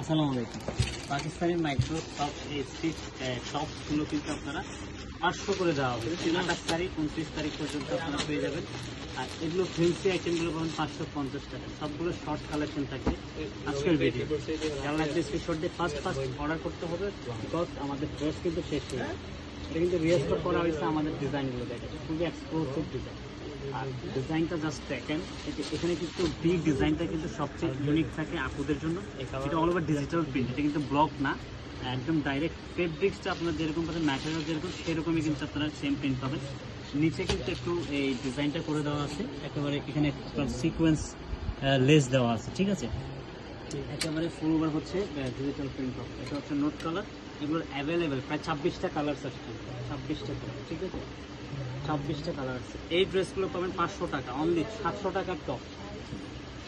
আসসালামু আলাইকুম। Pakistani micro soft stitch টপগুলো কিন্তু আপনারা 500 করে দেওয়া হবে। 28 তারিখ 29 তারিখ পর্যন্ত আপনারা পেয়ে যাবেন। আর এগুলো ফ্যান্সি আইটেমগুলো পাবেন 550 টাকা। সবগুলো শর্ট কালেকশন থাকবে আজকের ভিডিও। যারা লাগবে স্ক্রিনশট দিয়ে ফার্স্ট অর্ডার করতে হবে, বিকজ আমাদের ড্রেস কিন্তু শেষ হয়ে যাবে। এটা কিন্তু রিহার্সাল করা হয়েছে আমাদের ডিজাইনগুলো দেখে, খুবই এক্সক্লুসিভ ডিজাইন। আর ডিজাইনটা জাস্ট দেখেন, এখানে কিন্তু বি ডিজাইনটা কিন্তু সবচেয়ে ইউনিক থাকে আপুদের জন্য। এটা অল ওভার ডিজিটাল প্রিন্ট, এটা কিন্তু ব্লক না, একদম ডাইরেক্ট ফেব্রিক্সটা আপনার যেরকম পাবেন, ম্যাটেরিয়াল যেরকম সেরকমই কিন্তু আপনারা সেম প্রিন্ট পাবেন। নিচে কিন্তু একটু এই ডিজাইনটা করে দেওয়া আছে, একেবারে এখানে সিকোয়েন্স লেস দেওয়া আছে, ঠিক আছে। একেবারে ফুল ওভার হচ্ছে ডিজিটাল প্রিন্ট হবে। এটা হচ্ছে নোট কালার, এগুলোর অ্যাভেলেবেল প্রায় 26টা কালার আছে, 26টা কালার, ঠিক আছে। 26টা কালার আছে। এই ড্রেসগুলো পাবেন 500 টাকা অনলি। 700 টাকার টপ,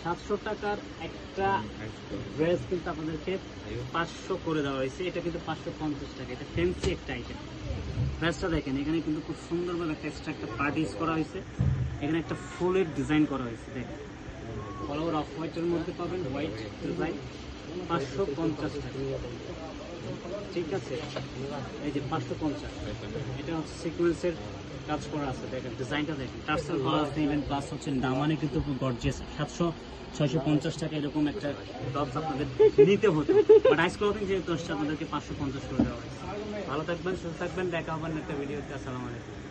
700 টাকার একটা ড্রেস কিন্তু আপনাদেরকে 500 করে দেওয়া হয়েছে। এটা কিন্তু 550 টাকা। এটা ফ্যান্সি একটা আইটেম। ড্রেসটা দেখেন, এখানে কিন্তু খুব সুন্দরভাবে একটা এক্সট্রা একটা পার্ট ইউজ করা হয়েছে। এখানে একটা ফুলের ডিজাইন করা হয়েছে, দেখেন অল ওভার অফ হোয়াইটের মধ্যে পাবেন, হোয়াইট ডিজাইন 550 টাকা, ঠিক আছে। এই যে 550, এটা হচ্ছে সিকোয়েন্সের কাজ করা আছে, দেখেন ডিজাইনটা দেখেন, টার্সেল করা আছে ইভেন, প্লাস হচ্ছে দামানে কিন্তু গর্জিয়াস। 650 টাকা এরকম একটা টপস আপনাদের নিতে হতো, বাট আইস ক্লথিং যেহেতু আসছে আপনাদেরকে 550 করে দেওয়া হয়েছে। ভালো থাকবেন, সুস্থ থাকবেন, দেখা হবেন একটা ভিডিওতে। আসসালামু আলাইকুম।